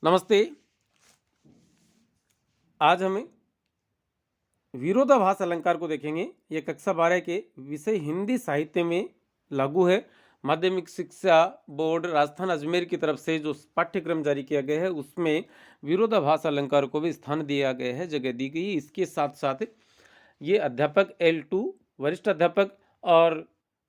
नमस्ते। आज हम विरोधाभास अलंकार को देखेंगे। ये कक्षा 12 के विषय हिंदी साहित्य में लागू है। माध्यमिक शिक्षा बोर्ड राजस्थान अजमेर की तरफ से जो पाठ्यक्रम जारी किया गया है उसमें विरोधाभास अलंकार को भी स्थान दिया गया है, जगह दी गई। इसके साथ साथ ये अध्यापक L2 वरिष्ठ अध्यापक और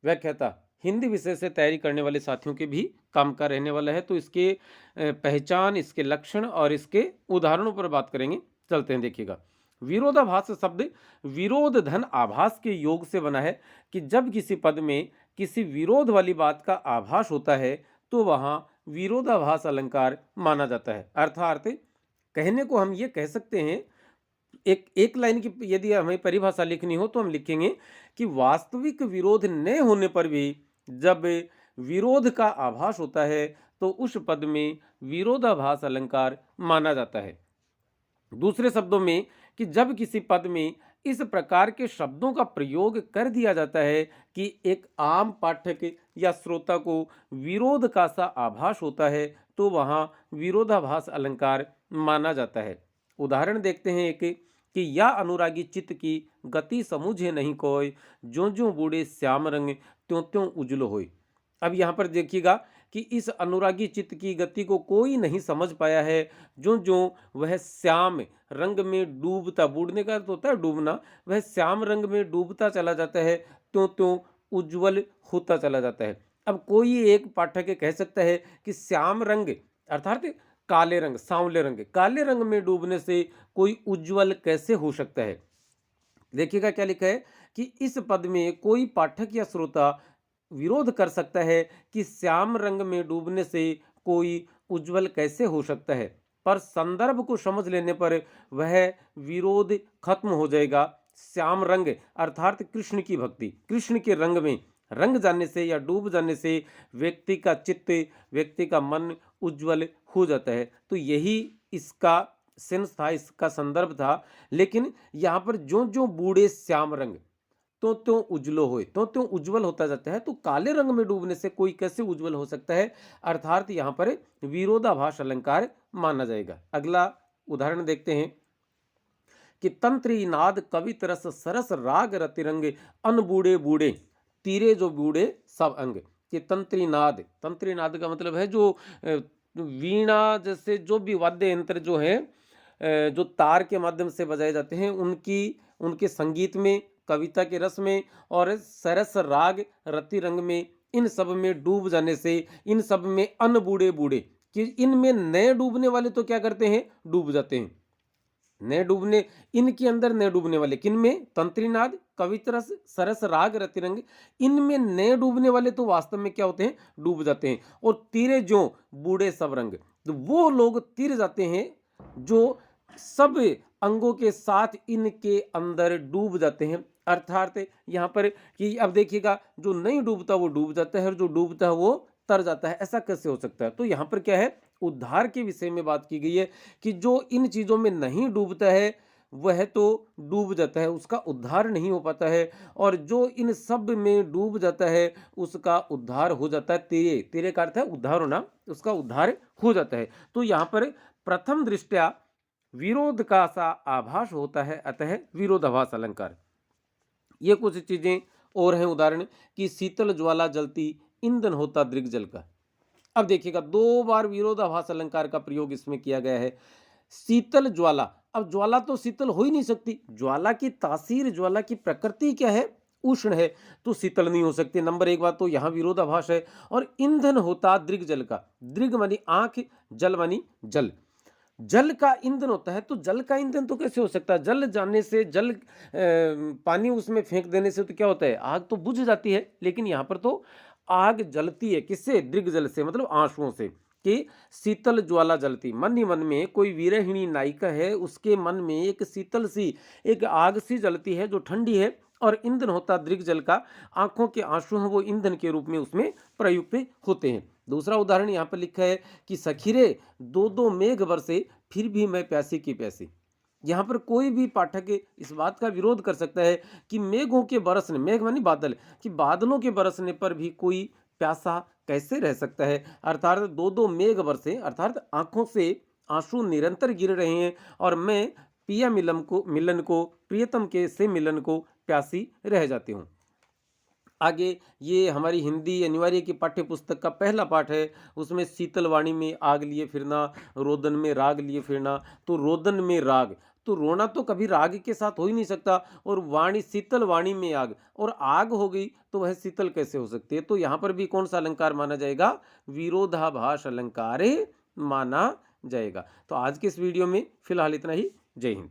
व्याख्याता हिंदी विषय से तैयारी करने वाले साथियों के भी काम का रहने वाला है। तो इसके पहचान, इसके लक्षण और इसके उदाहरणों पर बात करेंगे। चलते हैं, देखिएगा। विरोधाभास शब्द विरोध धन आभास के योग से बना है कि जब किसी पद में किसी विरोध वाली बात का आभास होता है तो वहां विरोधाभास अलंकार माना जाता है। अर्थात कहने को हम ये कह सकते हैं, एक एक लाइन की यदि हमें परिभाषा लिखनी हो तो हम लिखेंगे कि वास्तविक विरोध न होने पर भी जब विरोध का आभास होता है तो उस पद में विरोधाभास अलंकार माना जाता है। दूसरे शब्दों में कि जब किसी पद में इस प्रकार के शब्दों का प्रयोग कर दिया जाता है कि एक आम पाठक या श्रोता को विरोध का सा आभास होता है तो वहां विरोधाभास अलंकार माना जाता है। उदाहरण देखते हैं एक कि या अनुरागी चित्त की गति समझे नहीं कोई, ज्यों ज्यों बूढ़े श्याम रंग त्यों त्यों उजलो होय। अब यहाँ पर देखिएगा कि इस अनुरागी चित्त की गति को कोई नहीं समझ पाया है, जो जो वह श्याम रंग में डूबता, बूढ़ने का अर्थ होता है डूबना, वह श्याम रंग में डूबता चला जाता है, त्यों त्यों उज्जवल होता चला जाता है। अब कोई एक पाठक कह सकता है कि श्याम रंग अर्थात काले रंग, सांवले रंग, काले रंग में डूबने से कोई उज्जवल कैसे हो सकता है। देखिएगा क्या लिखा है कि इस पद में कोई पाठक या श्रोता विरोध कर सकता है कि श्याम रंग में डूबने से कोई उज्जवल कैसे हो सकता है, पर संदर्भ को समझ लेने पर वह विरोध खत्म हो जाएगा। श्याम रंग अर्थात कृष्ण की भक्ति, कृष्ण के रंग में रंग जाने से या डूब जाने से व्यक्ति का चित्त, व्यक्ति का मन उज्जवल हो जाता है। तो यही इसका सेंस था, इसका संदर्भ था। लेकिन यहाँ पर जो जो बूढ़े श्याम रंग तो त्यों उज्जलो होए, तो त्यों उज्जवल होता जाता है, तो काले रंग में डूबने से कोई कैसे उज्जवल हो सकता है। अर्थात यहाँ पर विरोधाभास अलंकार माना जाएगा। अगला उदाहरण देखते हैं कि तंत्री नाद कवित रस सरस राग रतिरंग अन बूढ़े बूढ़े तीरे जो बूढ़े सब अंग। कि तंत्री नाद का मतलब है जो वीणा जैसे जो भी वाद्य यंत्र जो है जो तार के माध्यम से बजाए जाते हैं उनकी उनके संगीत में, कविता के रस में और सरस राग रति रंग में, इन सब में डूब जाने से, इन सब में अन बूढ़े बूढ़े कि इनमें नए डूबने वाले तो क्या करते हैं, डूब जाते हैं। नए डूबने, इनके अंदर नए डूबने वाले किन में, तंत्रीनाद, कवितरस, सरस राग रतिरंग, इनमें नए डूबने वाले तो वास्तव में क्या होते हैं, डूब जाते हैं। और तीरे जो बूढ़े सब रंग, तो वो लोग तीर जाते हैं जो सब अंगों के साथ इनके अंदर डूब जाते हैं। अर्थात यहाँ पर कि अब देखिएगा जो नहीं डूबता वो डूब जाता है और जो डूबता है वो तर जाता है। ऐसा कैसे हो सकता है। तो यहाँ पर क्या है, उद्धार के विषय में बात की गई है कि जो इन चीजों में नहीं डूबता है वह तो डूब जाता है, उसका उद्धार नहीं हो पाता है, और जो इन सब में डूब जाता है उसका उद्धार हो जाता है। तेरे तेरे का अर्थ है उद्धार होना, उसका उद्धार हो जाता है। तो यहाँ पर प्रथम दृष्टया विरोध का सा आभास होता है, अतः विरोधाभास अलंकार। ये कुछ चीजें और हैं। उदाहरण कि शीतल ज्वाला जलती ईंधन होता दृग जल का। अब देखिएगा दो बार विरोधाभास अलंकार का प्रयोग इसमें किया गया है। शीतल ज्वाला, अब ज्वाला तो शीतल हो ही नहीं सकती, ज्वाला की तासीर, ज्वाला की प्रकृति क्या है, उष्ण है, तो शीतल नहीं हो सकती। नंबर एक बात तो यहां विरोधाभास है। और ईंधन होता दृग जल का, दृग मानी आंख, जल मानी जल, जल का ईंधन होता है, तो जल का ईंधन तो कैसे हो सकता है। जल जाने से, जल पानी उसमें फेंक देने से तो क्या होता है, आग तो बुझ जाती है। लेकिन यहाँ पर तो आग जलती है, किससे, दृग जल से, मतलब आंसुओं से। कि शीतल ज्वाला जलती, मन ही मन में कोई विरहिणी नायिका है, उसके मन में एक शीतल सी, एक आग सी जलती है जो ठंडी है, और ईंधन होता दृग जल का, आंखों के आंसू हैं वो ईंधन के रूप में उसमें प्रयुक्त होते हैं। दूसरा उदाहरण यहाँ पर लिखा है कि सखीरे दो दो मेघ बरसे फिर भी मैं प्यासी की प्यासी। यहाँ पर कोई भी पाठक इस बात का विरोध कर सकता है कि मेघों के बरसने, मेघ मानी बादल, कि बादलों के बरसने पर भी कोई प्यासा कैसे रह सकता है। अर्थात दो दो मेघ बरसे, अर्थात आंखों से आंसू निरंतर गिर रहे हैं और मैं पिया मिलन को प्रियतम के से मिलन को प्यासी रह जाती हूँ। आगे ये हमारी हिंदी अनिवार्य की पाठ्य पुस्तक का पहला पाठ है। उसमें शीतल वाणी में आग लिए फिरना, रोदन में राग लिए फिरना। तो रोदन में राग, तो रोना तो कभी राग के साथ हो ही नहीं सकता, और वाणी, शीतल वाणी में आग, और आग हो गई तो वह शीतल कैसे हो सकती है। तो यहाँ पर भी कौन सा अलंकार माना जाएगा, विरोधाभास अलंकार माना जाएगा। तो आज के इस वीडियो में फिलहाल इतना ही। जय हिंद।